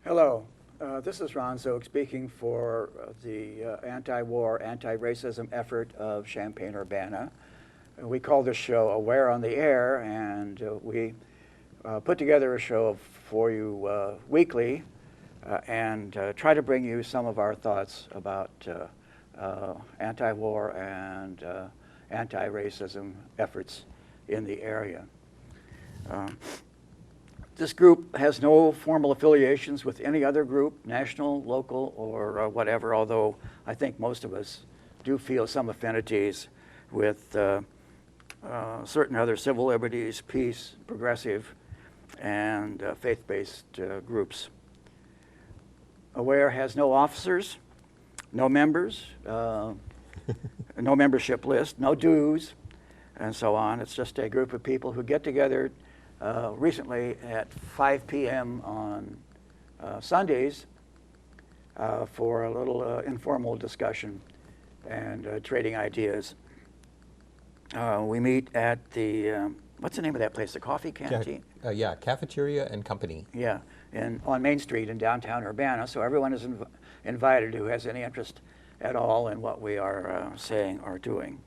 Hello, this is Ron Szoke speaking for the anti-war, anti-racism effort of Champaign-Urbana. We call this show Aware on the Air, and we put together a show for you weekly and try to bring you some of our thoughts about anti-war and anti-racism efforts in the area. This group has no formal affiliations with any other group, national, local, or whatever, although I think most of us do feel some affinities with certain other civil liberties, peace, progressive, and faith-based groups. AWARE has no officers, no members, no membership list, no dues, and so on. It's just a group of people who get together recently at 5 p.m. on Sundays for a little informal discussion and trading ideas. We meet at the, what's the name of that place, the coffee canteen? Yeah, Cafeteria and Company. Yeah, on Main Street in downtown Urbana, so everyone is invited who has any interest at all in what we are saying or doing.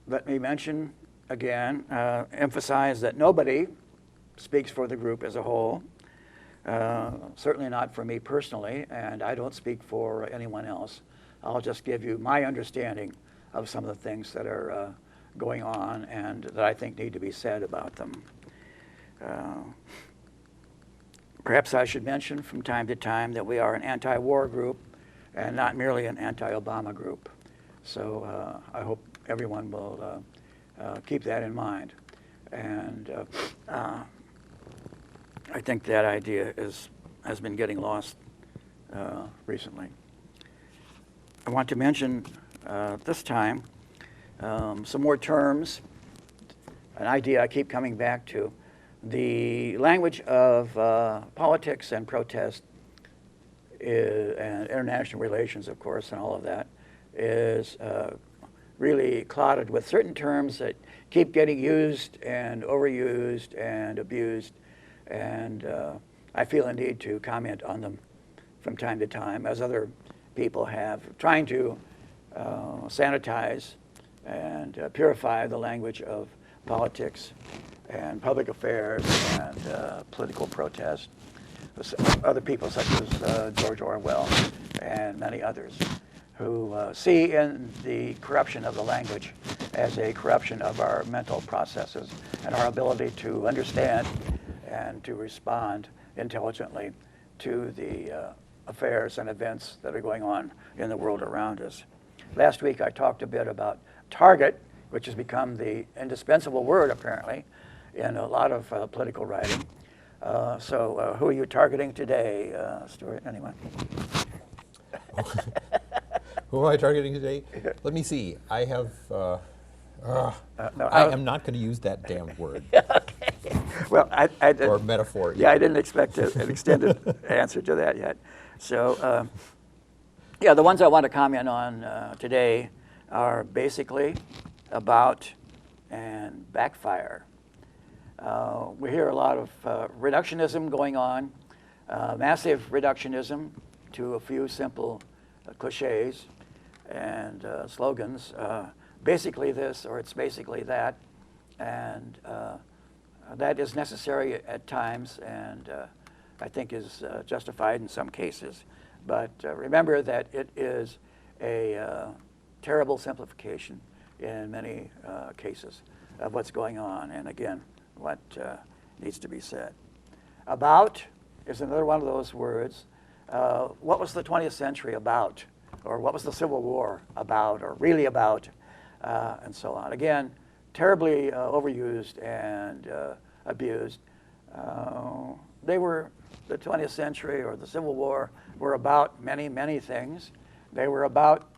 Let me mention again, emphasize that nobody speaks for the group as a whole, certainly not for me personally, and I don't speak for anyone else. I'll just give you my understanding of some of the things that are going on and that I think need to be said about them. Perhaps I should mention from time to time that we are an anti-war group and not merely an anti-Obama group. So I hope everyone will keep that in mind. And I think that idea has been getting lost recently. I want to mention this time some more terms, an idea I keep coming back to. The language of politics and protest and international relations, of course, and all of that is really clouded with certain terms that keep getting used and overused and abused, and I feel a need to comment on them from time to time, as other people have, trying to sanitize and purify the language of politics and public affairs and political protest. Other people such as George Orwell and many others who see in the corruption of the language as a corruption of our mental processes and our ability to understand and to respond intelligently to the affairs and events that are going on in the world around us. Last week I talked a bit about target, which has become the indispensable word apparently in a lot of political writing. So who are you targeting today, Stuart? Anyone? Who am I targeting today? Let me see. I have. No, I am not going to use that damn word. Okay. Well, I did, or metaphor. Yeah, I didn't expect an extended answer to that yet. So, yeah, the ones I want to comment on today are basically about and backfire. We hear a lot of reductionism going on, massive reductionism to a few simple cliches and slogans. Basically this, or it's basically that, and that is necessary at times, and I think is justified in some cases. But remember that it is a terrible simplification in many cases of what's going on, and again, what needs to be said. About is another one of those words. What was the 20th century about? Or what was the Civil War about, or really about, and so on. Again, terribly overused and abused. The 20th century or the Civil War were about many, many things. They were about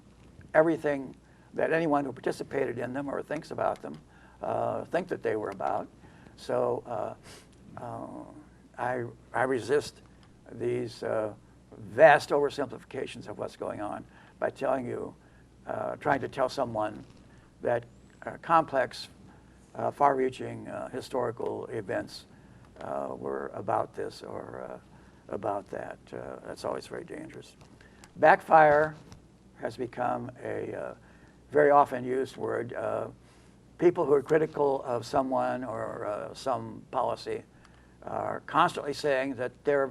everything that anyone who participated in them or thinks about them think that they were about. So I resist these vast oversimplifications of what's going on by telling you, trying to tell someone that complex, far-reaching historical events were about this or about that. That's always very dangerous. Backfire has become a very often used word. People who are critical of someone or some policy are constantly saying that their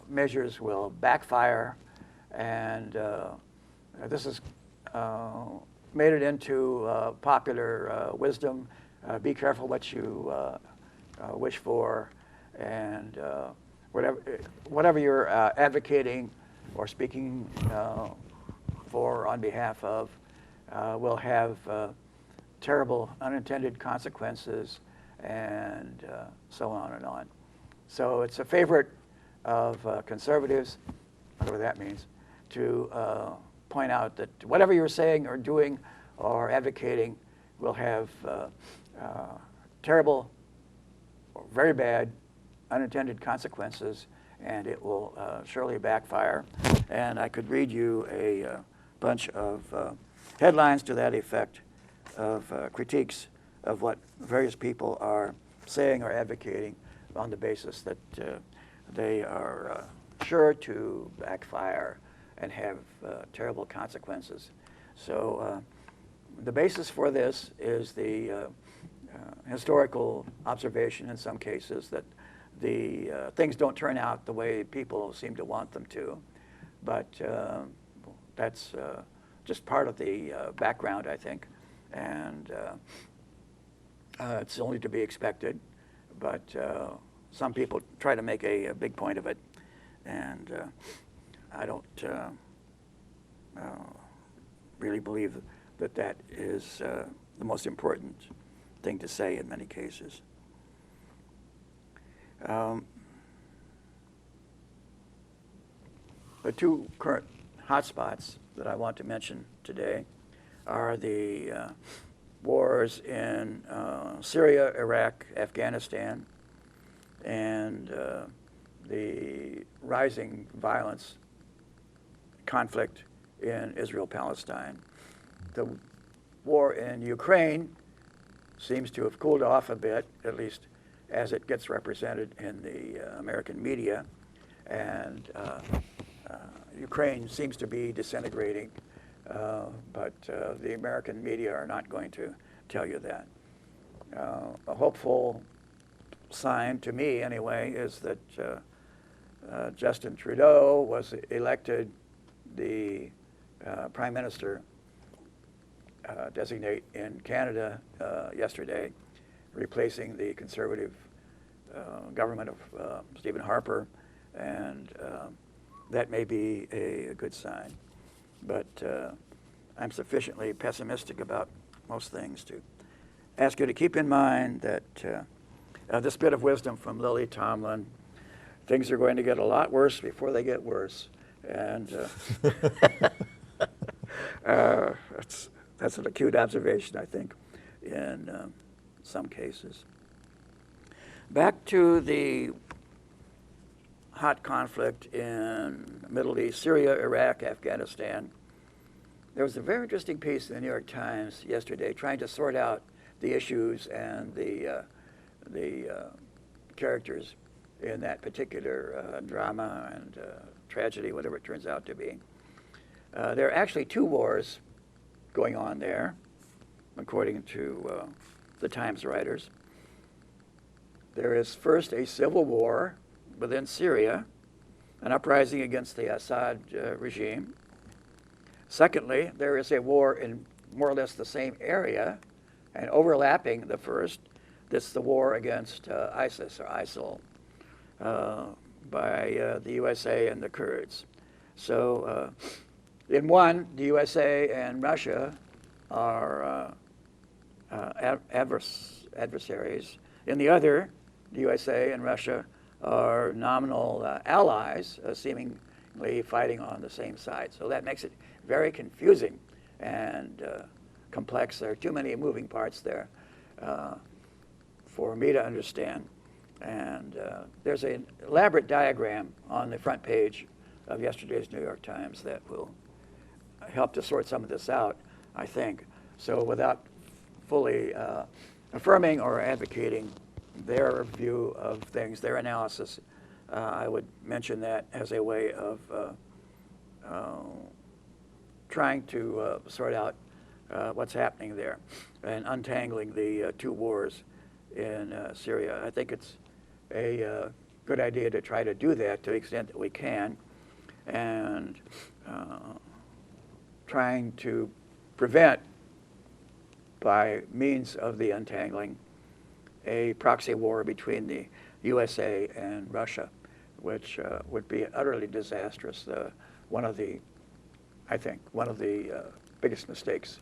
measures will backfire, and this has made it into popular wisdom. Be careful what you wish for, and whatever you're advocating or speaking for on behalf of will have terrible unintended consequences, and so on and on. So it's a favorite of conservatives, whatever that means, to point out that whatever you're saying or doing or advocating will have terrible or very bad unintended consequences, and it will surely backfire. And I could read you a bunch of headlines to that effect of critiques of what various people are saying or advocating on the basis that they are sure to backfire and have terrible consequences. So the basis for this is the historical observation in some cases that the things don't turn out the way people seem to want them to. But that's just part of the background, I think. And it's only to be expected. But some people try to make a big point of it. And I don't really believe that that is the most important thing to say in many cases. The two current hotspots that I want to mention today are the wars in Syria, Iraq, Afghanistan, and the rising violence conflict in Israel-Palestine. The war in Ukraine seems to have cooled off a bit, at least as it gets represented in the American media, and Ukraine seems to be disintegrating, but the American media are not going to tell you that. A hopeful sign, to me anyway, is that Justin Trudeau was elected the Prime Minister designate in Canada yesterday, replacing the Conservative government of Stephen Harper, and that may be a good sign. But I'm sufficiently pessimistic about most things to ask you to keep in mind that this bit of wisdom from Lily Tomlin: things are going to get a lot worse before they get worse. And that's an acute observation, I think, in some cases. Back to the hot conflict in the Middle East, Syria, Iraq, Afghanistan. There was a very interesting piece in the New York Times yesterday trying to sort out the issues and the characters in that particular drama and tragedy, whatever it turns out to be. There are actually two wars going on there, according to the Times writers. There is first a civil war within Syria, an uprising against the Assad regime. Secondly, there is a war in more or less the same area and overlapping the first. This is the war against ISIS or ISIL by the USA and the Kurds. So in one, the USA and Russia are adversaries. In the other, the USA and Russia are nominal allies, seemingly fighting on the same side. So that makes it very confusing and complex. There are too many moving parts there for me to understand. And there's an elaborate diagram on the front page of yesterday's New York Times that will help to sort some of this out, I think. So without fully affirming or advocating their view of things, their analysis. I would mention that as a way of trying to sort out what's happening there and untangling the two wars in Syria. I think it's a good idea to try to do that to the extent that we can, and trying to prevent, by means of the untangling, a proxy war between the USA and Russia, which would be utterly disastrous. I think, one of the biggest mistakes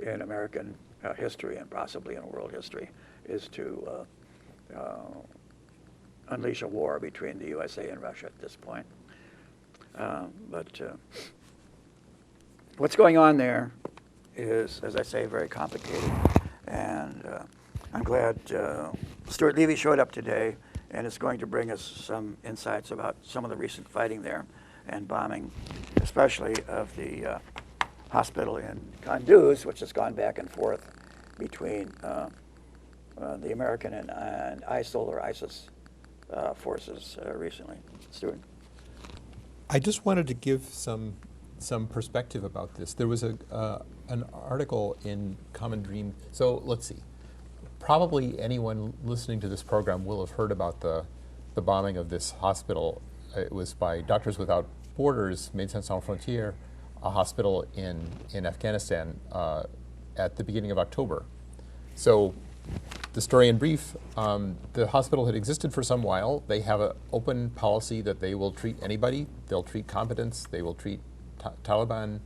in American history and possibly in world history is to unleash a war between the USA and Russia at this point. But what's going on there is, as I say, very complicated. And I'm glad Stuart Levy showed up today and is going to bring us some insights about some of the recent fighting there and bombing, especially of the hospital in Kunduz, which has gone back and forth between the American and ISIL or ISIS forces recently. Stuart? I just wanted to give some perspective about this. There was an article in Common Dream. So let's see. Probably anyone listening to this program will have heard about the bombing of this hospital. It was by Doctors Without Borders, Médecins Sans Frontières, a hospital in Afghanistan at the beginning of October. So the story in brief, the hospital had existed for some while. They have an open policy that they will treat anybody. They'll treat combatants. They will treat Taliban.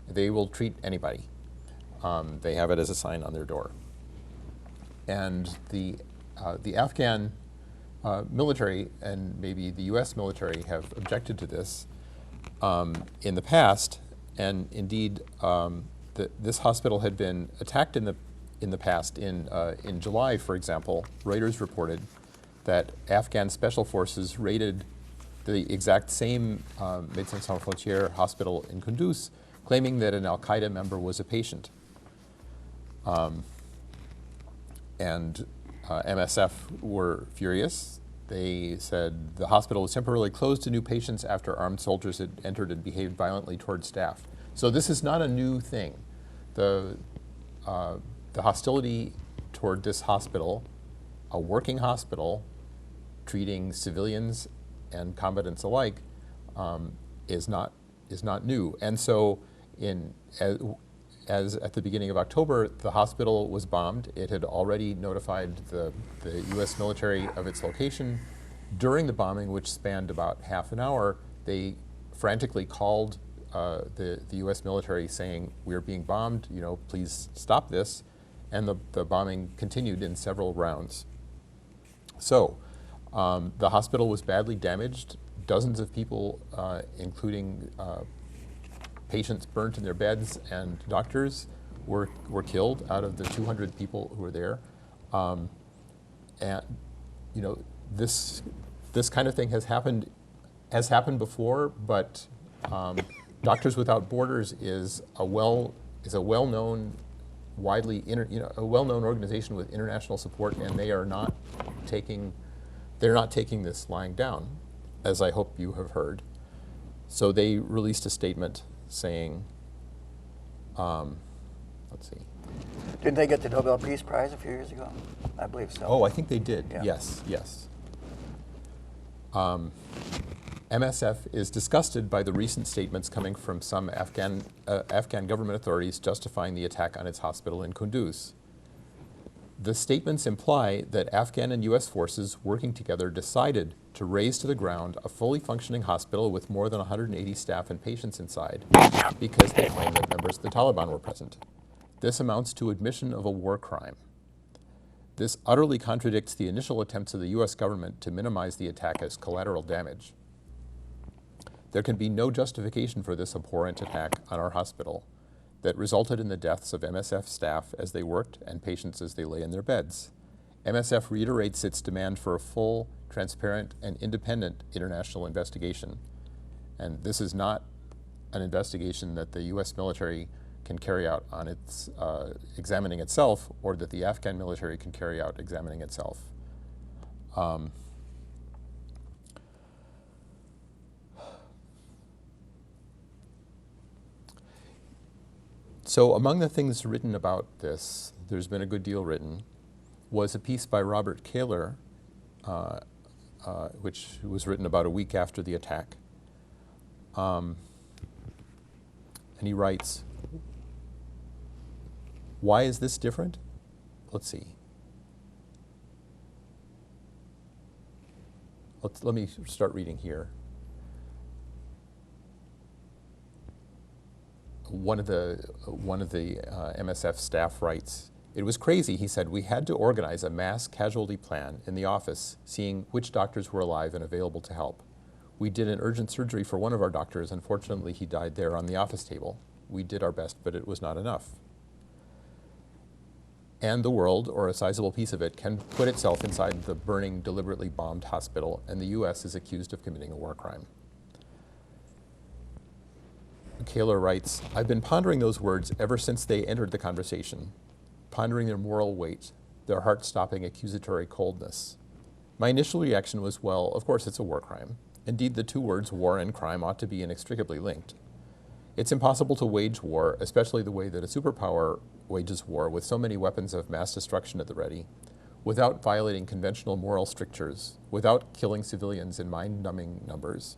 They will treat anybody. They have it as a sign on their door. And the Afghan military and maybe the U.S. military have objected to this in the past, and indeed this hospital had been attacked in the past. In July, for example, Reuters reported that Afghan special forces raided the exact same Médecins Sans Frontières hospital in Kunduz, claiming that an al-Qaeda member was a patient. And MSF were furious. They said the hospital was temporarily closed to new patients after armed soldiers had entered and behaved violently toward staff. So this is not a new thing. The hostility toward this hospital, a working hospital treating civilians and combatants alike, is not new. And so as at the beginning of October, the hospital was bombed. It had already notified the U.S. military of its location. During the bombing, which spanned about half an hour, they frantically called the U.S. military saying, "We're being bombed, please stop this." And the bombing continued in several rounds. So the hospital was badly damaged. Dozens of people, including patients burnt in their beds, and doctors were killed out of the 200 people who were there. And this kind of thing has happened before, but Doctors Without Borders is a well-known, a well-known organization with international support, and they're not taking this lying down, as I hope you have heard. So they released a statement saying, let's see. Didn't they get the Nobel Peace Prize a few years ago? I believe so. Oh, I think they did. Yeah. Yes. MSF is disgusted by the recent statements coming from some Afghan government authorities justifying the attack on its hospital in Kunduz. The statements imply that Afghan and U.S. forces working together decided to raze to the ground a fully functioning hospital with more than 180 staff and patients inside because they claim that members of the Taliban were present. This amounts to admission of a war crime. This utterly contradicts the initial attempts of the U.S. government to minimize the attack as collateral damage. There can be no justification for this abhorrent attack on our hospital that resulted in the deaths of MSF staff as they worked and patients as they lay in their beds. MSF reiterates its demand for a full, transparent, and independent international investigation. And this is not an investigation that the U.S. military can carry out on its examining itself, or that the Afghan military can carry out examining itself. So among the things written about this, there's been a good deal written, was a piece by Robert Kaler, which was written about a week after the attack. And he writes, why is this different? Let's see. Let me start reading here. One of the MSF staff writes, "It was crazy," he said. "We had to organize a mass casualty plan in the office, seeing which doctors were alive and available to help. We did an urgent surgery for one of our doctors. Unfortunately, he died there on the office table. We did our best, but it was not enough. And the world, or a sizable piece of it, can put itself inside the burning, deliberately bombed hospital, and the U.S. is accused of committing a war crime." Kaler writes, "I've been pondering those words ever since they entered the conversation, pondering their moral weight, their heart-stopping accusatory coldness. My initial reaction was, well, of course it's a war crime. Indeed, the two words war and crime ought to be inextricably linked. It's impossible to wage war, especially the way that a superpower wages war with so many weapons of mass destruction at the ready, without violating conventional moral strictures, without killing civilians in mind-numbing numbers,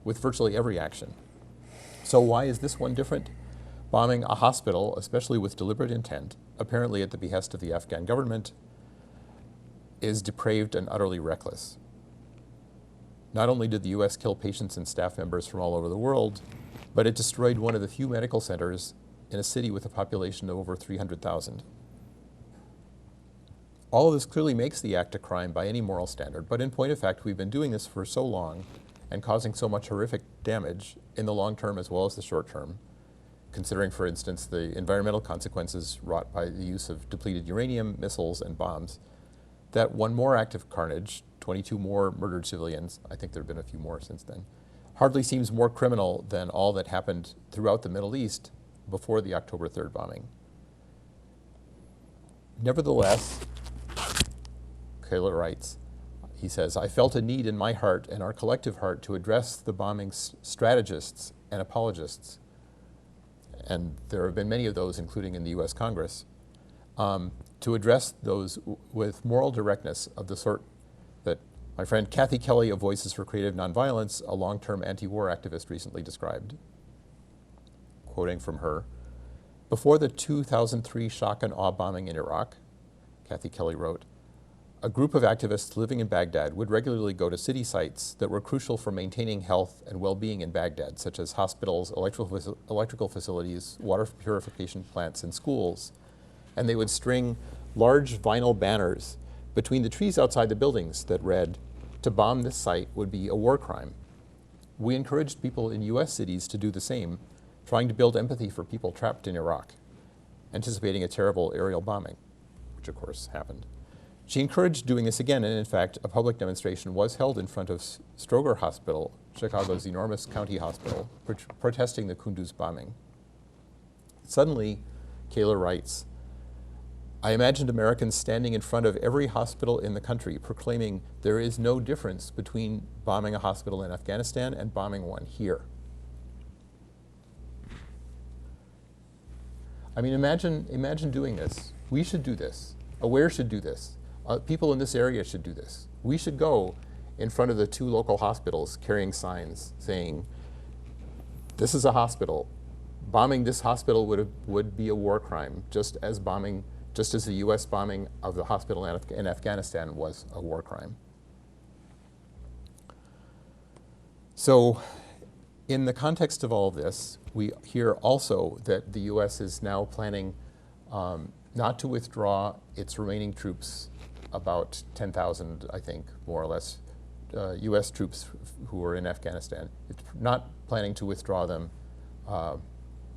with virtually every action. So why is this one different? Bombing a hospital, especially with deliberate intent, apparently at the behest of the Afghan government, is depraved and utterly reckless. Not only did the U.S. kill patients and staff members from all over the world, but it destroyed one of the few medical centers in a city with a population of over 300,000. All of this clearly makes the act a crime by any moral standard, but in point of fact, we've been doing this for so long and causing so much horrific damage in the long term as well as the short term, considering, for instance, the environmental consequences wrought by the use of depleted uranium, missiles, and bombs, that one more act of carnage, 22 more murdered civilians, I think there have been a few more since then, hardly seems more criminal than all that happened throughout the Middle East before the October 3rd bombing. Nevertheless," Kaler writes, he says, "I felt a need in my heart and our collective heart to address the bombing's strategists and apologists," and there have been many of those, including in the U.S. Congress, to address those with moral directness of the sort that my friend Kathy Kelly of Voices for Creative Nonviolence, a long-term anti-war activist, recently described. Quoting from her, "Before the 2003 shock and awe bombing in Iraq," Kathy Kelly wrote, "a group of activists living in Baghdad would regularly go to city sites that were crucial for maintaining health and well-being in Baghdad, such as hospitals, electrical facilities, water purification plants, and schools. And they would string large vinyl banners between the trees outside the buildings that read, 'To bomb this site would be a war crime.' We encouraged people in U.S. cities to do the same, trying to build empathy for people trapped in Iraq, anticipating a terrible aerial bombing," which of course happened. She encouraged doing this again, and in fact, a public demonstration was held in front of Stroger Hospital, Chicago's enormous county hospital, protesting the Kunduz bombing. Suddenly, Kaler writes, "I imagined Americans standing in front of every hospital in the country proclaiming there is no difference between bombing a hospital in Afghanistan and bombing one here." I mean, imagine doing this. We should do this. AWARE should do this. People in this area should do this. We should go in front of the two local hospitals carrying signs saying, "This is a hospital. Bombing this hospital would be a war crime, just as the U.S. bombing of the hospital in Afghanistan was a war crime." So, in the context of all of this, we hear also that the U.S. is now planning not to withdraw its remaining troops, about 10,000, I think, more or less, U.S. troops who are in Afghanistan. It's not planning to withdraw them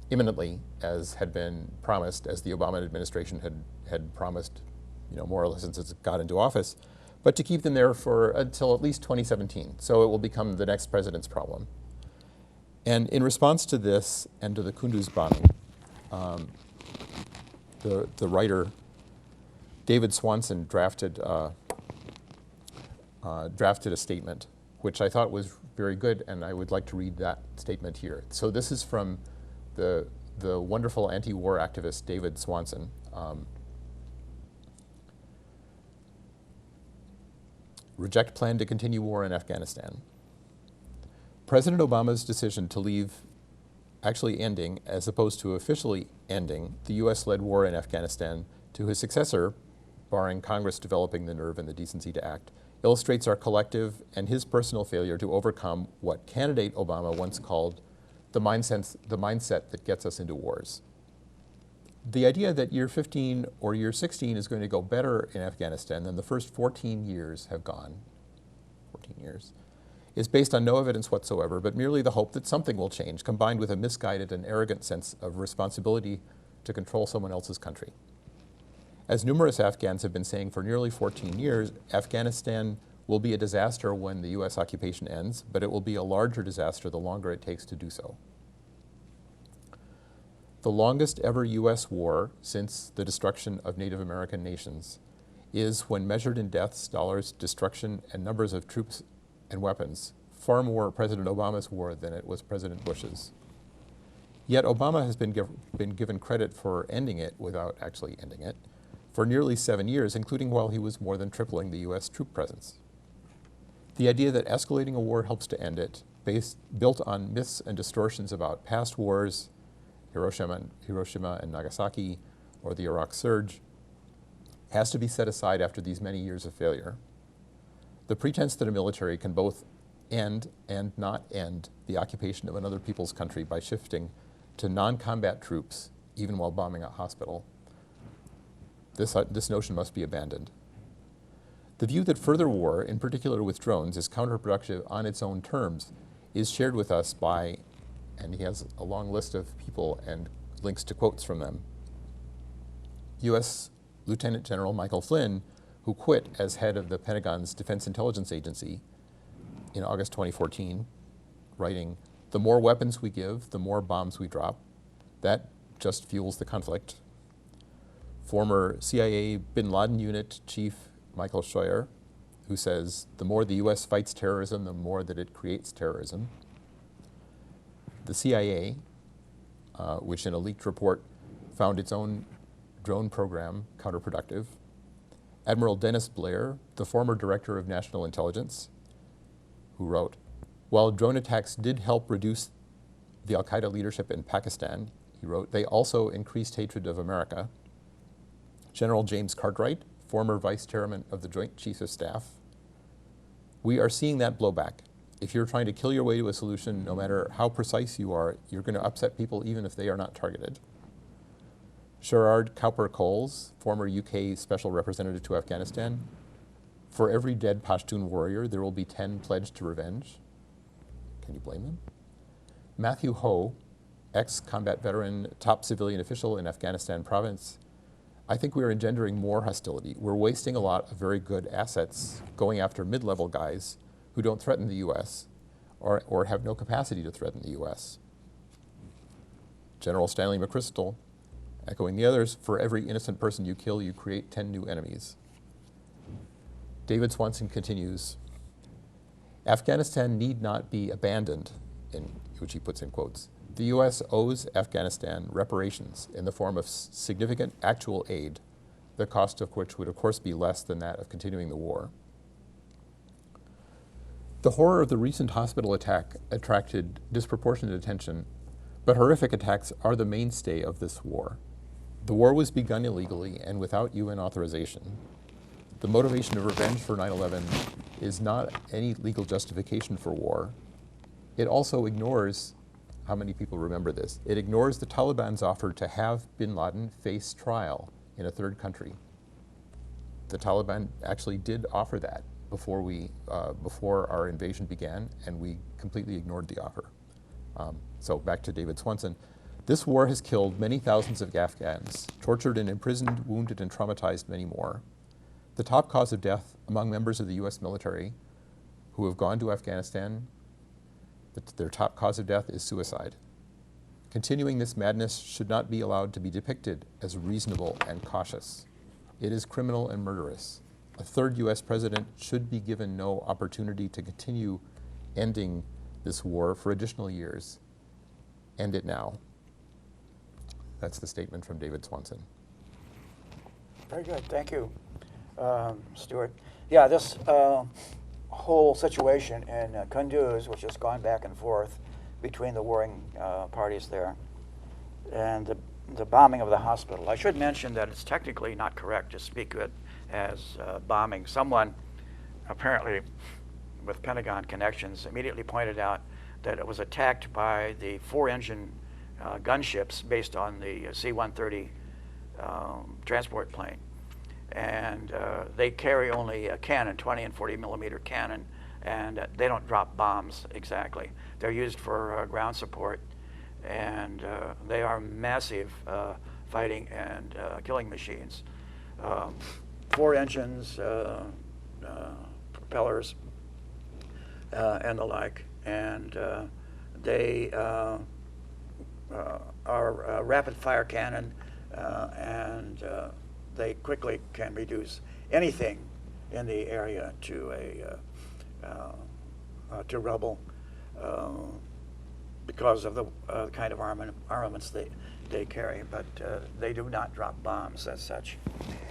imminently, as had been promised, as the Obama administration had promised, more or less since it got into office, but to keep them there until at least 2017. So it will become the next president's problem. And in response to this and to the Kunduz bombing, the writer David Swanson drafted drafted a statement, which I thought was very good, and I would like to read that statement here. So this is from the wonderful anti-war activist David Swanson. Reject plan to continue war in Afghanistan. President Obama's decision to leave actually ending, as opposed to officially ending, the US-led war in Afghanistan to his successor, barring Congress developing the nerve and the decency to act, illustrates our collective and his personal failure to overcome what candidate Obama once called the mindset that gets us into wars. The idea that year 15 or year 16 is going to go better in Afghanistan than the first 14 years have gone, 14 years, is based on no evidence whatsoever, but merely the hope that something will change, combined with a misguided and arrogant sense of responsibility to control someone else's country. As numerous Afghans have been saying for nearly 14 years, Afghanistan will be a disaster when the US occupation ends, but it will be a larger disaster the longer it takes to do so. The longest ever US war since the destruction of Native American nations is, when measured in deaths, dollars, destruction, and numbers of troops and weapons, far more President Obama's war than it was President Bush's. Yet Obama has been given credit for ending it without actually ending it for nearly 7 years, including while he was more than tripling the US troop presence. The idea that escalating a war helps to end it, built on myths and distortions about past wars, Hiroshima and Nagasaki, or the Iraq Surge, has to be set aside after these many years of failure. The pretense that a military can both end and not end the occupation of another people's country by shifting to non-combat troops, even while bombing a hospital, this notion must be abandoned. The view that further war, in particular with drones, is counterproductive on its own terms is shared with us by, and he has a long list of people and links to quotes from them, U.S. Lieutenant General Michael Flynn, who quit as head of the Pentagon's Defense Intelligence Agency in August 2014, writing, "The more weapons we give, the more bombs we drop. That just fuels the conflict." Former CIA Bin Laden unit chief Michael Scheuer, who says, "The more the US fights terrorism, the more that it creates terrorism." The CIA, which in a leaked report found its own drone program counterproductive. Admiral Dennis Blair, the former director of national intelligence, who wrote, "While drone attacks did help reduce the al-Qaeda leadership in Pakistan," he wrote, "they also increased hatred of America." General James Cartwright, former vice chairman of the Joint Chiefs of Staff, "We are seeing that blowback. If you're trying to kill your way to a solution, no matter how precise you are, you're going to upset people even if they are not targeted." Sherard Cowper-Coles, former UK Special Representative to Afghanistan, "For every dead Pashtun warrior, there will be 10 pledged to revenge." Can you blame him? Matthew Ho, ex-combat veteran, top civilian official in Afghanistan province, "I think we are engendering more hostility. We're wasting a lot of very good assets going after mid-level guys who don't threaten the US or have no capacity to threaten the US." General Stanley McChrystal, echoing the others, "For every innocent person you kill, you create 10 new enemies." David Swanson continues, "Afghanistan need not be abandoned," which he puts in quotes. "The US owes Afghanistan reparations in the form of significant actual aid, the cost of which would of course be less than that of continuing the war." The horror of the recent hospital attack attracted disproportionate attention, but horrific attacks are the mainstay of this war. The war was begun illegally and without UN authorization. The motivation of revenge for 9/11 is not any legal justification for war. It also ignores, how many people remember this? It ignores the Taliban's offer to have bin Laden face trial in a third country. The Taliban actually did offer that before our invasion began, and we completely ignored the offer. So back to David Swanson. "This war has killed many thousands of Afghans, tortured and imprisoned, wounded and traumatized many more. The top cause of death among members of the US military who have gone to Afghanistan, their top cause of death is suicide. Continuing this madness should not be allowed to be depicted as reasonable and cautious. It is criminal and murderous. a third U.S. president should be given no opportunity to continue ending this war for additional years. End it now. That's the statement from David Swanson. Very good, thank you, Stuart. Yeah, this whole situation in Kunduz, which has gone back and forth between the warring parties there, and the bombing of the hospital. I should mention that it's technically not correct to speak of it as bombing. Someone, apparently with Pentagon connections, immediately pointed out that it was attacked by the 4-engine gunships based on the C-130 transport plane. And they carry only a cannon, 20 and 40 millimeter cannon, and they don't drop bombs exactly. They're used for ground support, and they are massive fighting and killing machines. 4 engines, propellers, and the like, and they are rapid fire cannon, and they quickly can reduce anything in the area to rubble because of the kind of armaments they carry, but they do not drop bombs as such.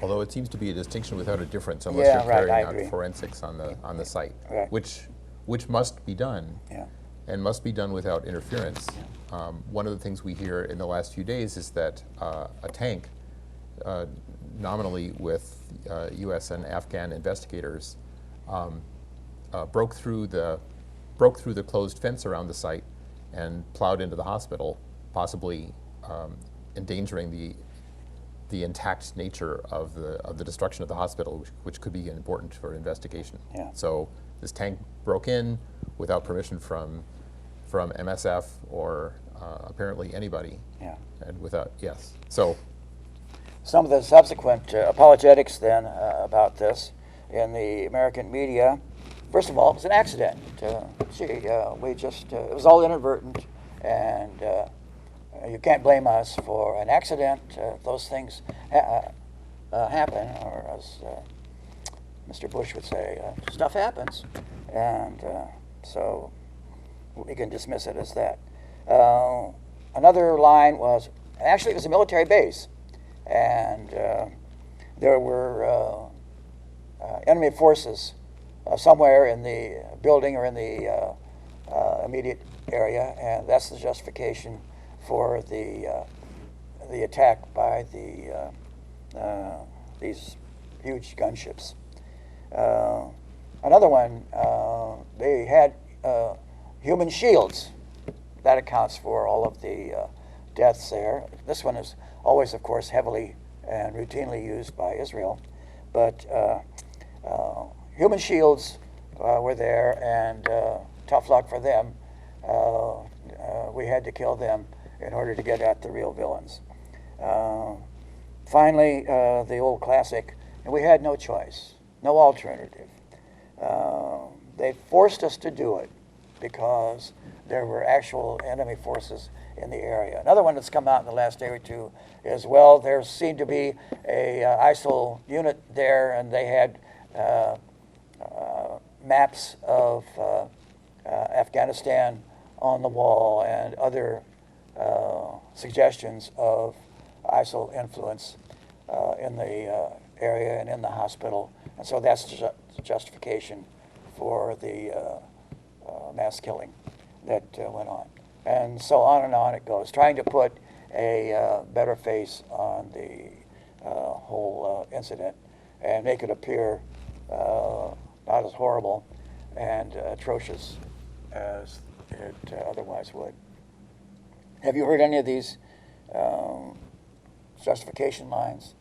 Although it seems to be a distinction without a difference unless Yeah, you're right, I carrying agree. out forensics on the site, Right. which must be done, Yeah. and must be done without interference. One of the things we hear in the last few days is that a tank, nominally with U.S. and Afghan investigators, broke through the closed fence around the site and plowed into the hospital, possibly endangering the intact nature of the destruction of the hospital, which could be important for investigation. Yeah. So this tank broke in without permission from MSF or apparently anybody. Yeah. And without, yes. So Some of the subsequent apologetics then about this in the American media. First of all, it was an accident. It was all inadvertent, and you can't blame us for an accident. Those things happen, or as Mr. Bush would say, stuff happens, and so we can dismiss it as that. Another line was, actually it was a military base, and there were enemy forces somewhere in the building or in the immediate area, and that's the justification for the attack by these huge gunships. Another one, they had human shields. That accounts for all of the deaths there. This one is always, of course, heavily and routinely used by Israel, but human shields were there, and tough luck for them. We had to kill them in order to get at the real villains. Finally, the old classic, and we had no choice, no alternative. They forced us to do it because there were actual enemy forces in the area. Another one that's come out in the last day or two is, well, there seemed to be a ISIL unit there, and they had maps of Afghanistan on the wall and other suggestions of ISIL influence in the area and in the hospital. And so that's the justification for the mass killing that went on. And so on it goes, trying to put a better face on the whole incident and make it appear not as horrible and atrocious as it otherwise would. Have you heard any of these justification lines,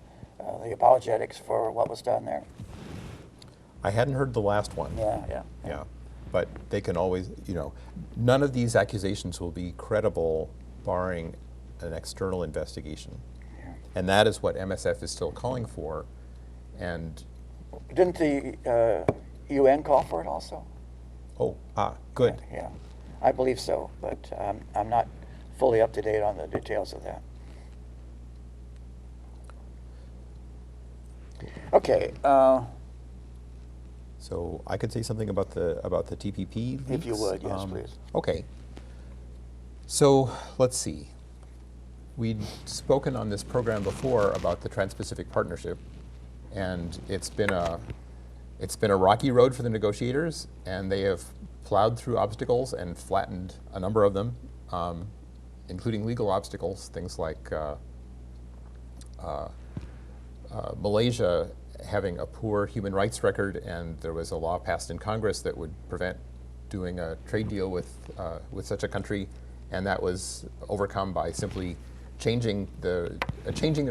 the apologetics for what was done there? I hadn't heard the last one. Yeah. But they can always, none of these accusations will be credible barring an external investigation. Yeah. And that is what MSF is still calling for. And didn't the UN call for it also? Good. Yeah, I believe so, but I'm not fully up to date on the details of that. Okay, So I could say something about the TPP leaks. If you would, yes, please. Okay. So let's see. We'd spoken on this program before about the Trans-Pacific Partnership, and it's been a rocky road for the negotiators, and they have plowed through obstacles and flattened a number of them, including legal obstacles, things like Malaysia having a poor human rights record, and there was a law passed in Congress that would prevent doing a trade deal with such a country, and that was overcome by simply changing the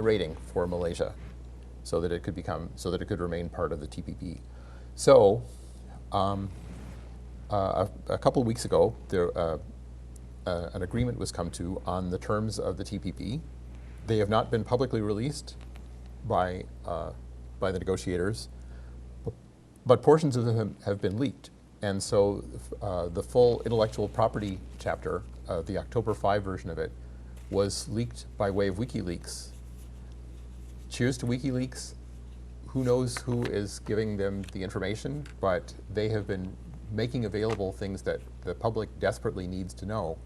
rating for Malaysia, so that it could remain part of the TPP. So, a couple of weeks ago, an agreement was come to on the terms of the TPP. They have not been publicly released by the negotiators, but portions of them have been leaked. And so the full intellectual property chapter, the October 5 version of it, was leaked by way of WikiLeaks. Cheers to WikiLeaks. Who knows who is giving them the information, but they have been making available things that the public desperately needs to know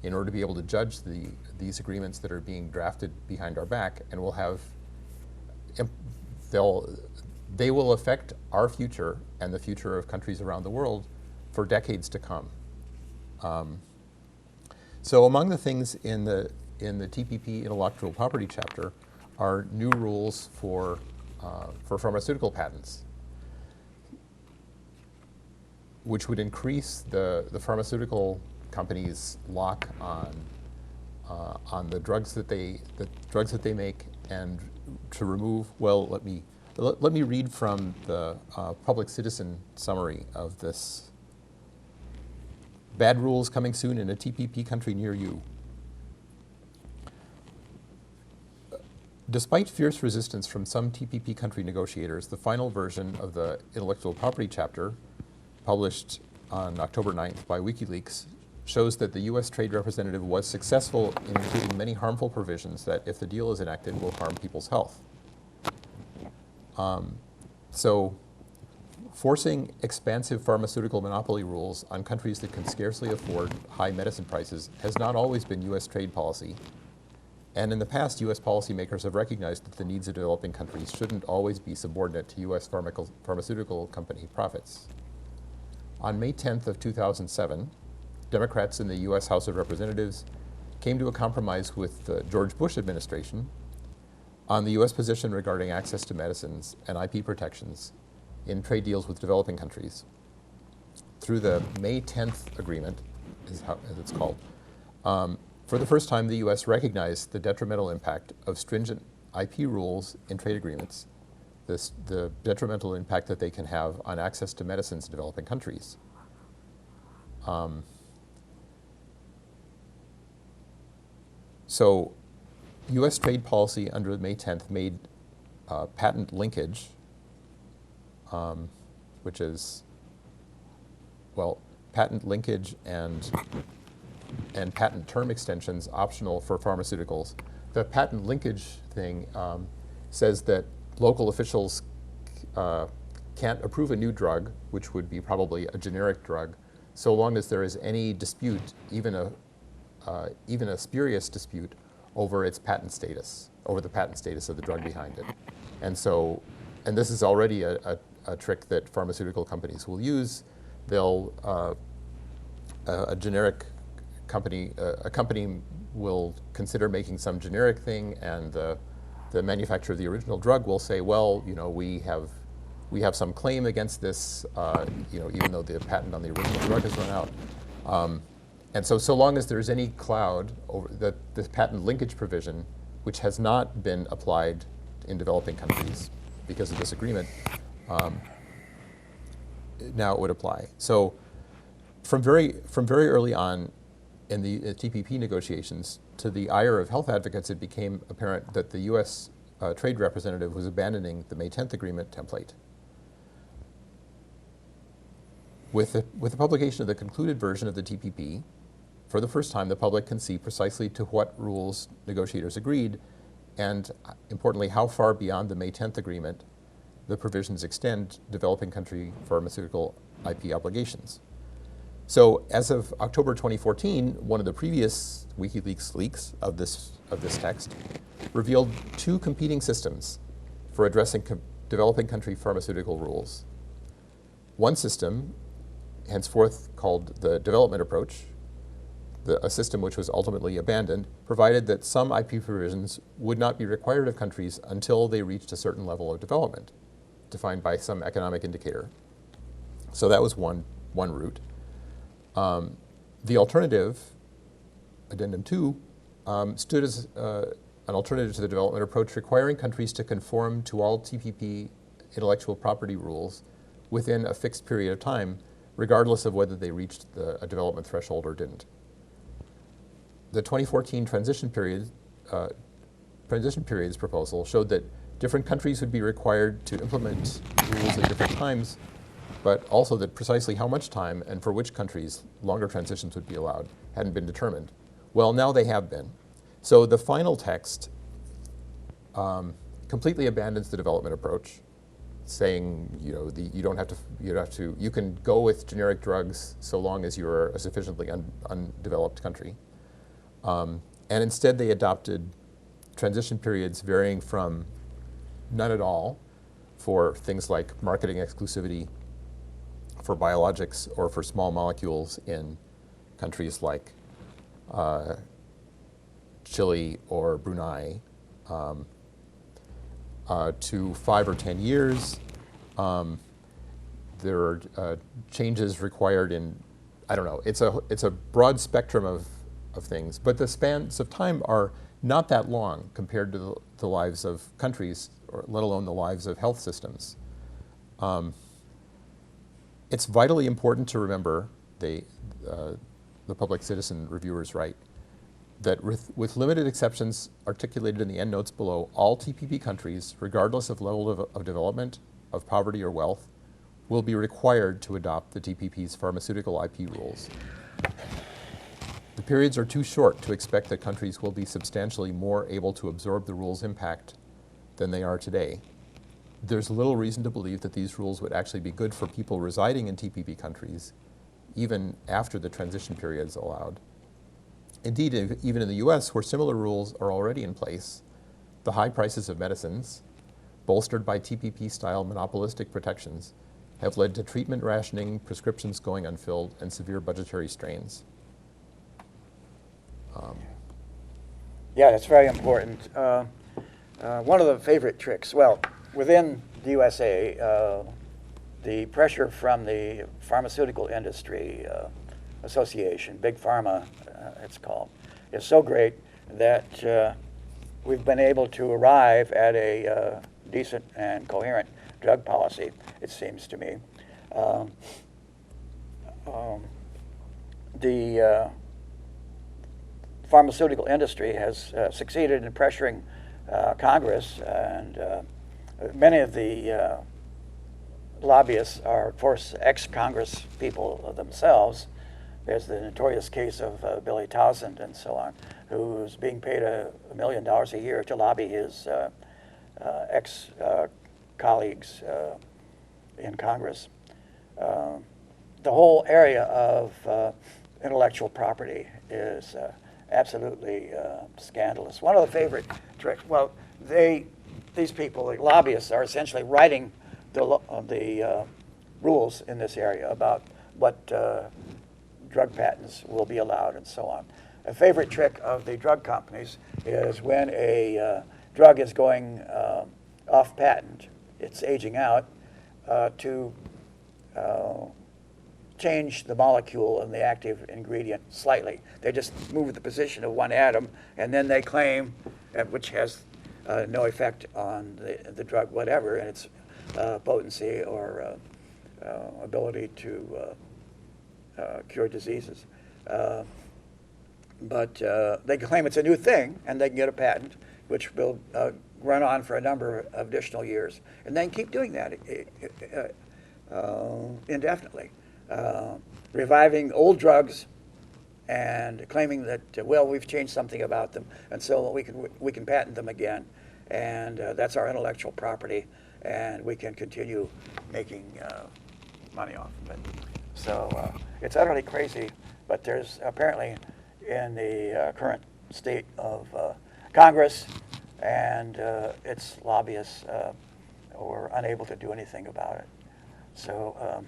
in order to be able to judge these agreements that are being drafted behind our back, and they will affect our future and the future of countries around the world for decades to come. So among the things in the TPP intellectual property chapter are new rules for pharmaceutical patents, which would increase the pharmaceutical companies' lock on the drugs that they make, and to remove. Well, let me read from the public citizen summary of this. Bad rules coming soon in a TPP country near you. Despite fierce resistance from some TPP country negotiators, the final version of the intellectual property chapter, published on October 9th by WikiLeaks, shows that the U.S. Trade Representative was successful in including many harmful provisions that, if the deal is enacted, will harm people's health. So, forcing expansive pharmaceutical monopoly rules on countries that can scarcely afford high medicine prices has not always been U.S. trade policy. And in the past, U.S. policymakers have recognized that the needs of developing countries shouldn't always be subordinate to U.S. pharmaceutical company profits. On May 10th of 2007, Democrats in the U.S. House of Representatives came to a compromise with the George Bush administration on the U.S. position regarding access to medicines and IP protections in trade deals with developing countries. Through the May 10th agreement, as it's called, for the first time, the U.S. recognized the detrimental impact of stringent IP rules in trade agreements, the detrimental impact that they can have on access to medicines in developing countries. So U.S. trade policy under May 10th made patent linkage, which is, well, patent linkage and patent term extensions optional for pharmaceuticals. The patent linkage thing says that local officials can't approve a new drug, which would be probably a generic drug, so long as there is any dispute, even a spurious dispute, over its patent status, over the patent status of the drug behind it. And so, and this is already a trick that pharmaceutical companies will use. They'll, a generic company, a company will consider making some generic thing, and the manufacturer of the original drug will say, well, you know, we have some claim against this, you know, even though the patent on the original drug has run out. And so long as there's any cloud over the patent linkage provision, which has not been applied in developing countries because of this agreement, now it would apply. So from very early on in the TPP negotiations, to the ire of health advocates, it became apparent that the U.S. Trade Representative was abandoning the May 10th agreement template. With the publication of the concluded version of the TPP, for the first time, the public can see precisely to what rules negotiators agreed, and importantly, how far beyond the May 10th agreement the provisions extend developing country pharmaceutical IP obligations. So as of October 2014, one of the previous WikiLeaks leaks of this text revealed two competing systems for addressing developing country pharmaceutical rules. One system, henceforth called the development approach, a system which was ultimately abandoned, provided that some IP provisions would not be required of countries until they reached a certain level of development, defined by some economic indicator. So that was one route. The alternative, Addendum 2, stood as an alternative to the development approach, requiring countries to conform to all TPP intellectual property rules within a fixed period of time, regardless of whether they reached a development threshold or didn't. The 2014 transition periods proposal showed that different countries would be required to implement rules at different times, but also that precisely how much time and for which countries longer transitions would be allowed hadn't been determined. Well, now they have been. So the final text completely abandons the development approach, saying you can go with generic drugs so long as you're a sufficiently undeveloped country. And instead they adopted transition periods varying from none at all for things like marketing exclusivity for biologics or for small molecules in countries like Chile or Brunei, to 5 or 10 years. There are changes required in, I don't know, it's a broad spectrum of things, but the spans of time are not that long compared to the lives of countries, or let alone the lives of health systems. It's vitally important to remember, the public citizen reviewers write, that with limited exceptions articulated in the endnotes below, all TPP countries, regardless of level of development, of poverty or wealth, will be required to adopt the TPP's pharmaceutical IP rules. The periods are too short to expect that countries will be substantially more able to absorb the rules' impact than they are today. There's little reason to believe that these rules would actually be good for people residing in TPP countries, even after the transition periods allowed. Indeed, even in the US, where similar rules are already in place, the high prices of medicines, bolstered by TPP-style monopolistic protections, have led to treatment rationing, prescriptions going unfilled, and severe budgetary strains. Yeah, that's very important. One of the favorite tricks, well, within the USA, the pressure from the pharmaceutical industry association, Big Pharma it's called, is so great that we've been able to arrive at a decent and coherent drug policy, it seems to me. The pharmaceutical industry has succeeded in pressuring Congress, and many of the lobbyists are, of course, ex-Congress people themselves. There's the notorious case of Billy Townsend and so on, who's being paid $1 million a year to lobby his ex-colleagues in Congress. The whole area of intellectual property is absolutely scandalous. One of the favorite tricks, well, these people, the lobbyists, are essentially writing the rules in this area about what drug patents will be allowed and so on. A favorite trick of the drug companies is when a drug is going off patent, it's aging out, to change the molecule and the active ingredient slightly. They just move the position of one atom, and then they claim, which has no effect on the drug whatever, and its potency or ability to cure diseases. But they claim it's a new thing, and they can get a patent, which will run on for a number of additional years, and then keep doing that indefinitely. Reviving old drugs and claiming that, well, we've changed something about them, and so we can patent them again, and that's our intellectual property. and we can continue making money off of it. So it's utterly crazy, but there's apparently in the current state of Congress and its lobbyists were unable to do anything about it. So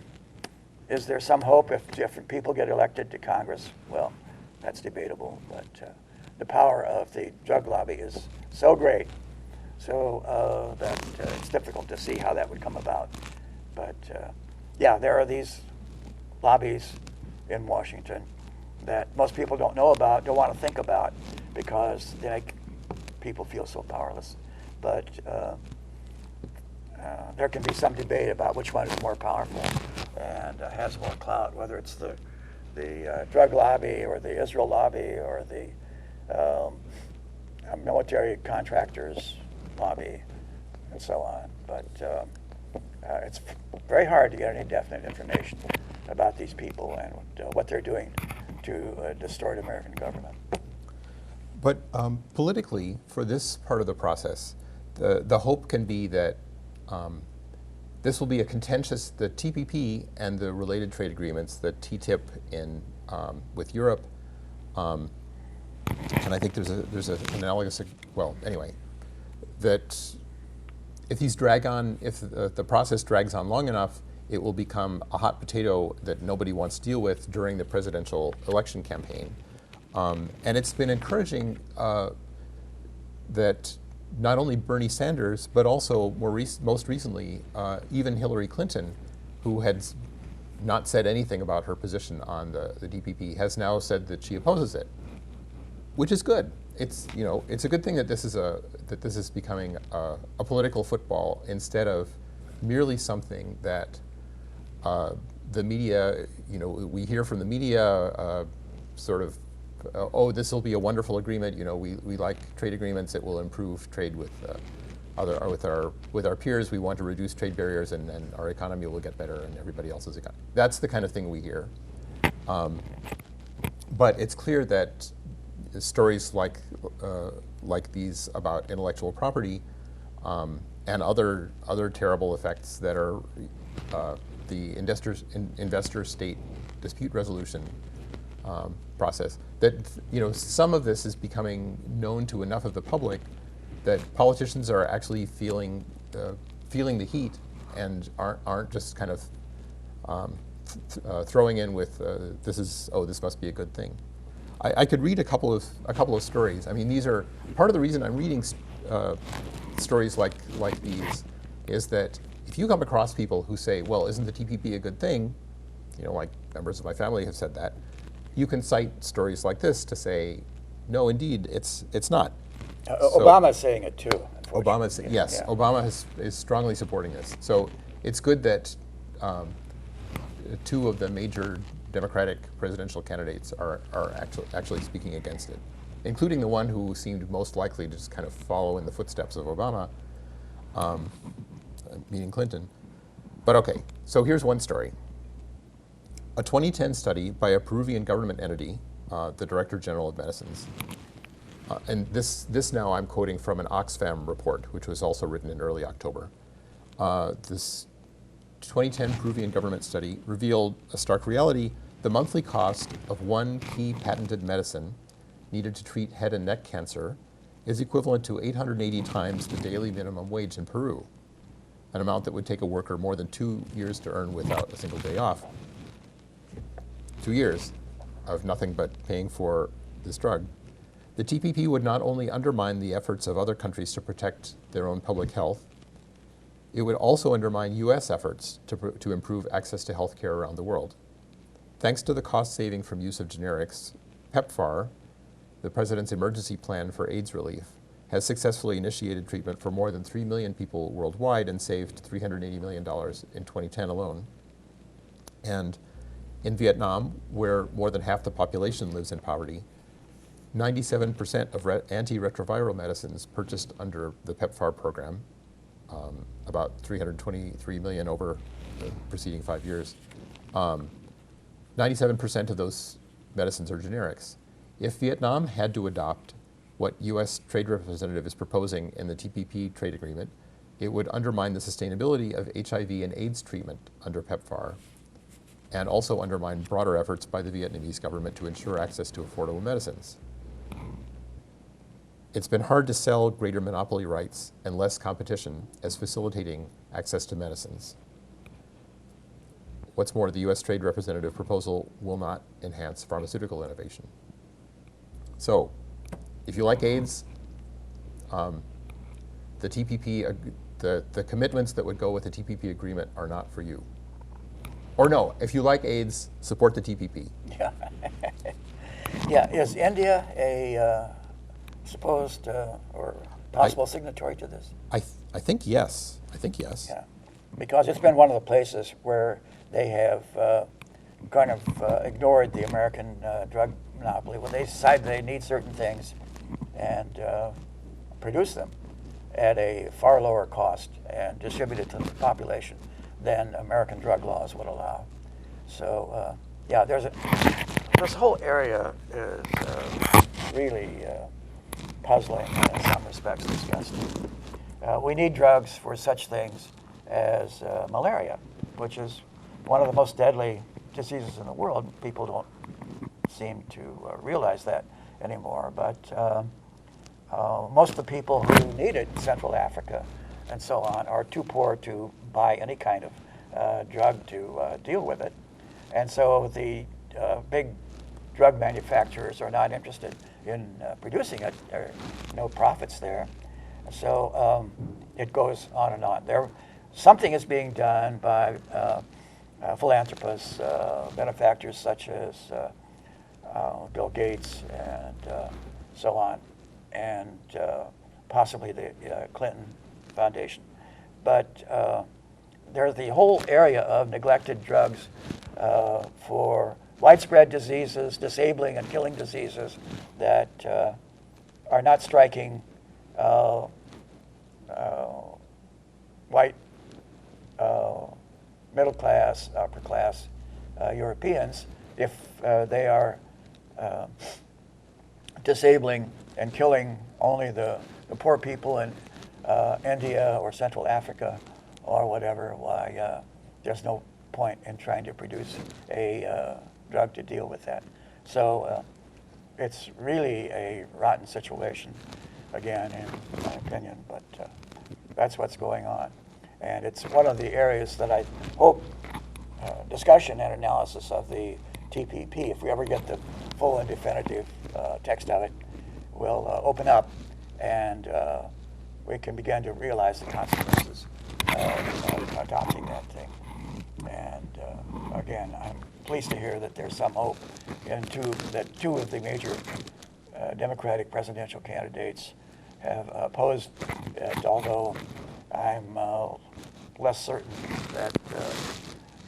is there some hope if different people get elected to Congress? Well, that's debatable, but the power of the drug lobby is so great, so that it's difficult to see how that would come about. But yeah, there are these lobbies in Washington that most people don't know about, don't want to think about, because they make people feel so powerless. But there can be some debate about which one is more powerful and has more clout, whether it's the drug lobby or the Israel lobby or the military contractors lobby and so on. But it's very hard to get any definite information about these people and what they're doing to distort American government. But politically, for this part of the process, the hope can be that this will be a contentious, the TPP and the related trade agreements, the TTIP with Europe, and I think there's an analogous, well, anyway, that if these drag on, if the process drags on long enough, it will become a hot potato that nobody wants to deal with during the presidential election campaign. And it's been encouraging that not only Bernie Sanders, but also most recently, even Hillary Clinton, who had not said anything about her position on the DPP, has now said that she opposes it, which is good. It's it's a good thing that this is becoming a political football instead of merely something that the media, we hear from the media sort of, oh, this will be a wonderful agreement. We like trade agreements. It will improve trade with with our peers. We want to reduce trade barriers, and our economy will get better, and everybody else's economy. That's the kind of thing we hear. But it's clear that stories like these about intellectual property and other terrible effects that are the investor-state dispute resolution process, that some of this is becoming known to enough of the public that politicians are actually feeling the heat and aren't just kind of throwing in with this must be a good thing. I could read a couple of stories. I mean, these are part of the reason I'm reading stories like these is that if you come across people who say, well, isn't the TPP a good thing? Like members of my family have said that. You can cite stories like this to say, no, indeed, it's not. Obama's saying it too. Yes, yeah. Obama is strongly supporting this. So it's good that two of the major Democratic presidential candidates are actually speaking against it, including the one who seemed most likely to just kind of follow in the footsteps of Obama, meaning Clinton. But okay, so here's one story. A 2010 study by a Peruvian government entity, the Director General of Medicines, and this now I'm quoting from an Oxfam report, which was also written in early October. This 2010 Peruvian government study revealed a stark reality. The monthly cost of one key patented medicine needed to treat head and neck cancer is equivalent to 880 times the daily minimum wage in Peru, an amount that would take a worker more than 2 years to earn without a single day off. 2 years of nothing but paying for this drug. The TPP would not only undermine the efforts of other countries to protect their own public health, it would also undermine U.S. efforts to improve access to health care around the world. Thanks to the cost saving from use of generics, PEPFAR, the President's emergency plan for AIDS relief, has successfully initiated treatment for more than 3 million people worldwide and saved $380 million in 2010 alone. And in Vietnam, where more than half the population lives in poverty, 97% of antiretroviral medicines purchased under the PEPFAR program, about 323 million over the preceding 5 years, 97% of those medicines are generics. If Vietnam had to adopt what U.S. Trade Representative is proposing in the TPP trade agreement, it would undermine the sustainability of HIV and AIDS treatment under PEPFAR, and also undermine broader efforts by the Vietnamese government to ensure access to affordable medicines. It's been hard to sell greater monopoly rights and less competition as facilitating access to medicines. What's more, the U.S. Trade Representative proposal will not enhance pharmaceutical innovation. So, if you like AIDS, the TPP, the commitments that would go with the TPP agreement are not for you. Or no, if you like AIDS, support the TPP. Yeah. Yeah, is India a supposed or possible signatory to this? I think yes. I think yes. Yeah, because it's been one of the places where they have kind of ignored the American drug monopoly when they decide they need certain things and produce them at a far lower cost and distribute it to the population than American drug laws would allow. So yeah, this whole area is really puzzling and in some respects disgusting. We need drugs for such things as malaria, which is one of the most deadly diseases in the world. People don't seem to realize that anymore, but most of the people who need it in Central Africa and so on are too poor to buy any kind of drug to deal with it. And so the big drug manufacturers are not interested in producing it. There are no profits there. So it goes on and on. Something is being done by philanthropists, benefactors such as Bill Gates and so on, and possibly the Clinton Foundation. But there's the whole area of neglected drugs for widespread diseases, disabling and killing diseases that are not striking white middle class, upper class Europeans if they are disabling and killing only the poor people in India or Central Africa or whatever. Why there's no point in trying to produce a drug to deal with that. So it's really a rotten situation, again, in my opinion, but that's what's going on. And it's one of the areas that I hope discussion and analysis of the TPP, if we ever get the full and definitive text of it, will open up, and we can begin to realize the consequences of adopting that thing. And again, I'm pleased to hear that there's some hope in that two of the major Democratic presidential candidates have opposed it, although I'm less certain that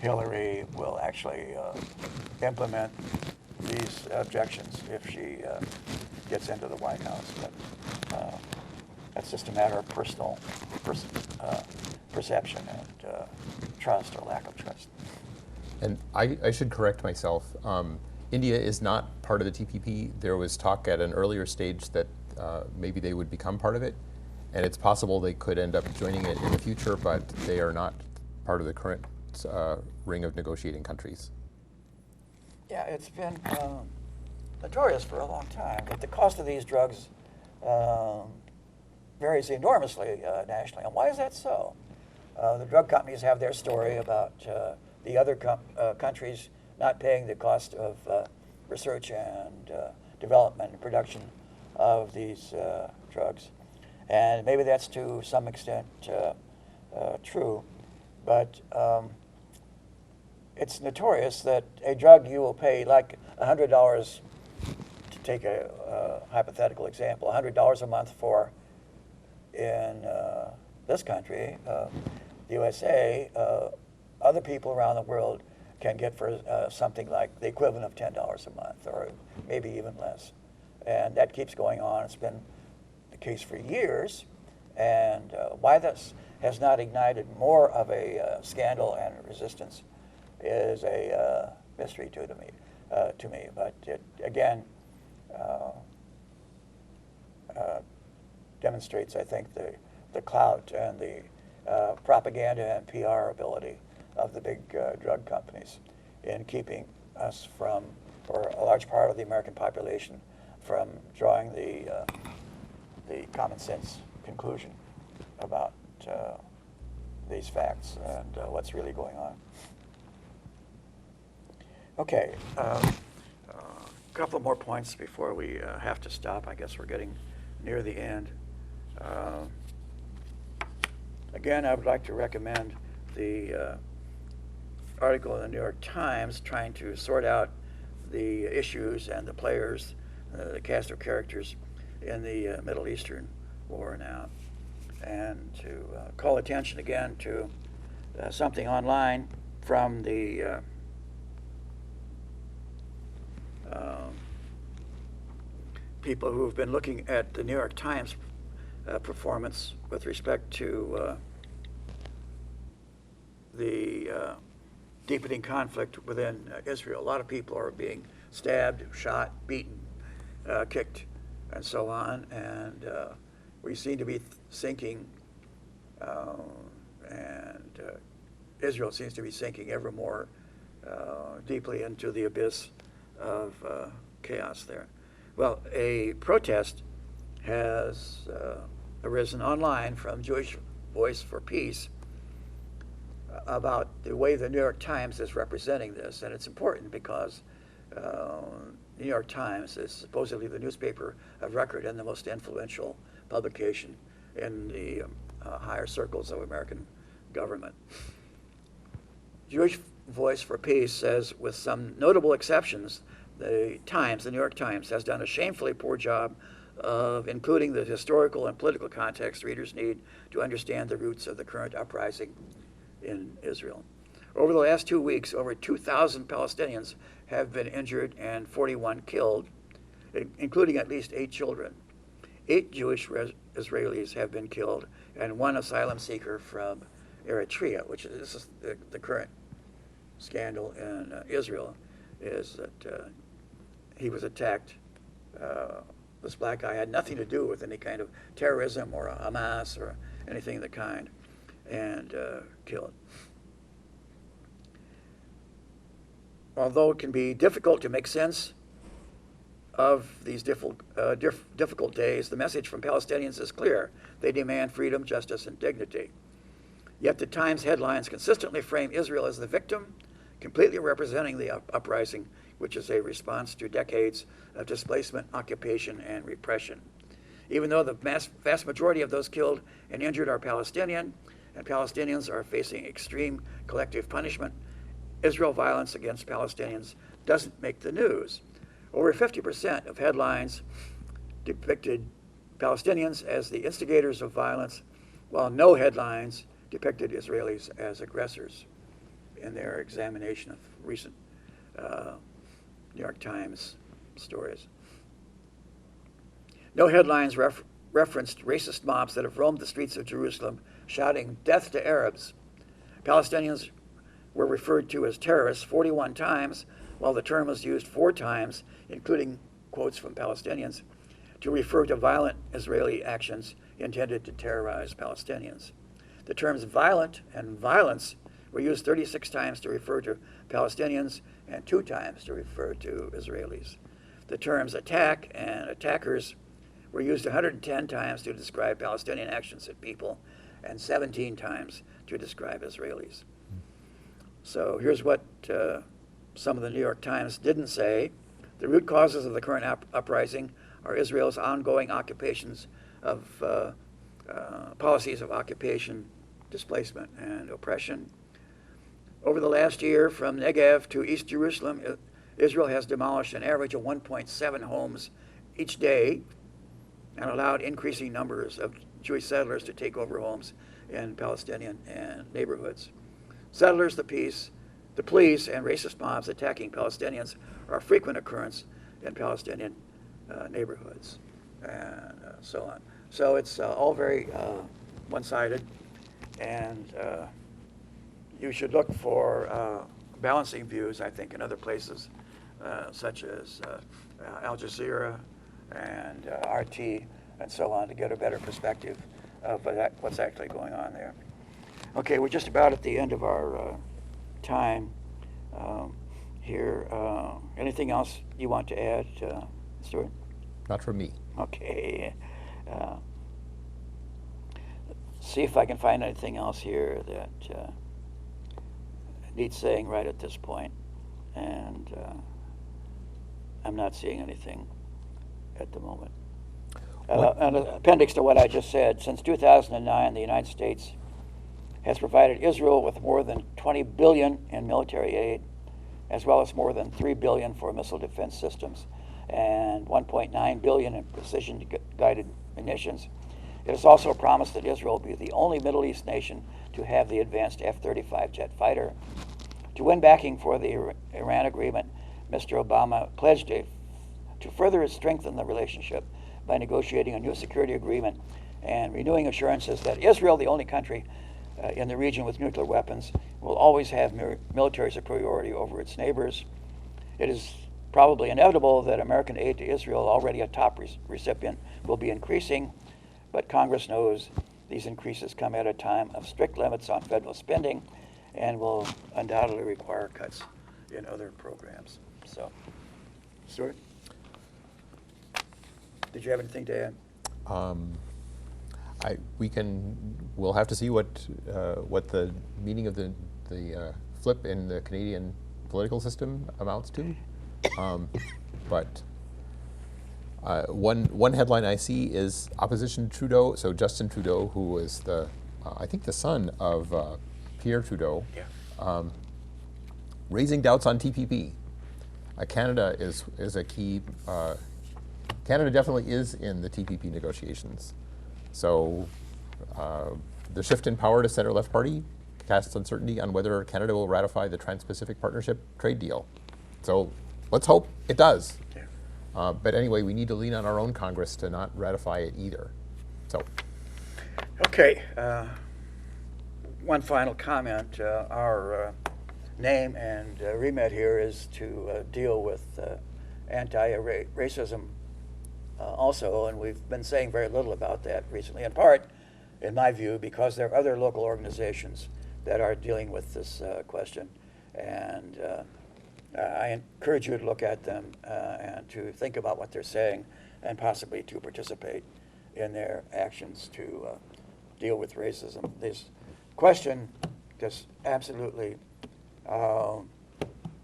Hillary will actually implement these objections if she gets into the White House. But that's just a matter of personal perception and trust or lack of trust. And I should correct myself. India is not part of the TPP. There was talk at an earlier stage that maybe they would become part of it, and it's possible they could end up joining it in the future, but they are not part of the current ring of negotiating countries. Yeah, it's been notorious for a long time that the cost of these drugs varies enormously nationally. And why is that so? The drug companies have their story about the other countries not paying the cost of research and development and production of these drugs. And maybe that's to some extent true, but it's notorious that a drug you will pay like $100, to take a hypothetical example, $100 a month for in this country, the USA, other people around the world can get for something like the equivalent of $10 a month, or maybe even less. And that keeps going on. It's been the case for years. And why this has not ignited more of a scandal and resistance is a mystery to me. But it, again, demonstrates, I think, the clout and the propaganda and PR ability of the big drug companies in keeping us from, or a large part of the American population, from drawing the common sense conclusion about these facts and what's really going on. Okay, a couple more points before we have to stop. I guess we're getting near the end. Again, I would like to recommend the article in the New York Times trying to sort out the issues and the players, the cast of characters in the Middle Eastern war now, and to call attention again to something online from the people who've been looking at the New York Times performance with respect to the deepening conflict within Israel. A lot of people are being stabbed, shot, beaten, kicked, and so on, and we seem to be sinking, and Israel seems to be sinking ever more deeply into the abyss of chaos there. Well, a protest has arisen online from Jewish Voice for Peace about the way the New York Times is representing this, and it's important because the New York Times is supposedly the newspaper of record and the most influential publication in the higher circles of American government. Jewish Voice for Peace says, with some notable exceptions, the New York Times, has done a shamefully poor job of including the historical and political context readers need to understand the roots of the current uprising in Israel. Over the last 2 weeks, over 2,000 Palestinians have been injured and 41 killed, including at least 8 children. 8 Jewish Israelis have been killed, and 1 asylum seeker from Eritrea, which is, this is the current scandal in Israel, is that he was attacked. This black guy had nothing to do with any kind of terrorism or Hamas or anything of the kind, and killed. Although it can be difficult to make sense of these difficult days, the message from Palestinians is clear. They demand freedom, justice, and dignity. Yet the Times headlines consistently frame Israel as the victim, completely representing the uprising, which is a response to decades of displacement, occupation, and repression. Even though the vast majority of those killed and injured are Palestinian, and Palestinians are facing extreme collective punishment, Israel violence against Palestinians doesn't make the news. Over 50% of headlines depicted Palestinians as the instigators of violence, while no headlines depicted Israelis as aggressors in their examination of recent New York Times stories. No headlines referenced racist mobs that have roamed the streets of Jerusalem shouting "Death to Arabs." Palestinians were referred to as terrorists 41 times, while the term was used 4 times, including quotes from Palestinians, to refer to violent Israeli actions intended to terrorize Palestinians. The terms violent and violence were used 36 times to refer to Palestinians and 2 times to refer to Israelis. The terms attack and attackers were used 110 times to describe Palestinian actions and people, and 17 times to describe Israelis. So here's what some of the New York Times didn't say. The root causes of the current uprising are Israel's ongoing occupations of policies of occupation, displacement, and oppression. Over the last year, from Negev to East Jerusalem, Israel has demolished an average of 1.7 homes each day and allowed increasing numbers of Jewish settlers to take over homes in Palestinian neighborhoods. Settlers, the police, and racist mobs attacking Palestinians are a frequent occurrence in Palestinian neighborhoods, and so on. So it's all very one-sided, and you should look for balancing views, I think, in other places, such as Al Jazeera and RT and so on, to get a better perspective of what's actually going on there. Okay, we're just about at the end of our time here. Anything else you want to add, Stuart? Not from me. Okay. See if I can find anything else here that needs saying right at this point. And I'm not seeing anything at the moment. An appendix to what I just said, since 2009, the United States has provided Israel with more than $20 billion in military aid, as well as more than $3 billion for missile defense systems and $1.9 billion in precision-guided munitions. It has also promised that Israel will be the only Middle East nation to have the advanced F-35 jet fighter. To win backing for the Iran agreement, Mr. Obama pledged to further strengthen the relationship by negotiating a new security agreement and renewing assurances that Israel, the only country in the region with nuclear weapons, will always have military superiority over its neighbors. It is probably inevitable that American aid to Israel, already a top recipient, will be increasing, but Congress knows these increases come at a time of strict limits on federal spending and will undoubtedly require cuts in other programs. So, Stuart, did you have anything to add? We'll have to see what the meaning of the flip in the Canadian political system amounts to. But one headline I see is opposition Trudeau. So Justin Trudeau, who is I think the son of Pierre Trudeau, raising doubts on TPP. Canada is a key. Canada definitely is in the TPP negotiations. So the shift in power to center-left party casts uncertainty on whether Canada will ratify the Trans-Pacific Partnership trade deal. So let's hope it does. Yeah. But anyway, we need to lean on our own Congress to not ratify it either. So. Okay. One final comment. Our name and remit here is to deal with anti-racism also, and we've been saying very little about that recently, in part, in my view, because there are other local organizations that are dealing with this question. And I encourage you to look at them and to think about what they're saying and possibly to participate in their actions to deal with racism. This question just absolutely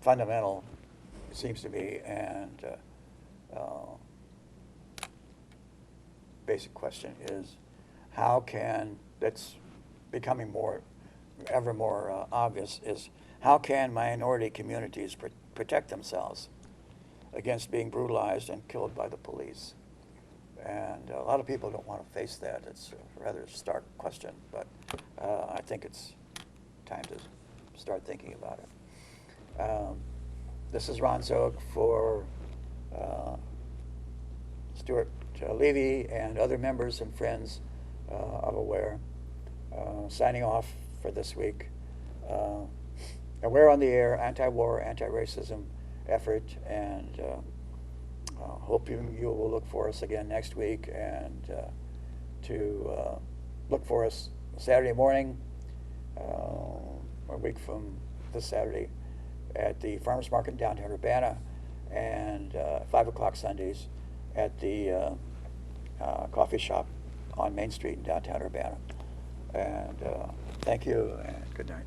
fundamental, it seems to me, and basic question is how can, that's becoming ever more obvious, is how can minority communities protect themselves against being brutalized and killed by the police? And a lot of people don't want to face that. It's a rather stark question, but I think it's time to start thinking about it. This is Ron Szoke for Stuart Levy and other members and friends of AWARE, signing off for this week. AWARE on the Air, anti-war, anti-racism effort, and hope you will look for us again next week, and to look for us Saturday morning, a week from this Saturday, at the Farmers Market in downtown Urbana, and 5 o'clock Sundays at the coffee shop on Main Street in downtown Urbana. And thank you, and good night.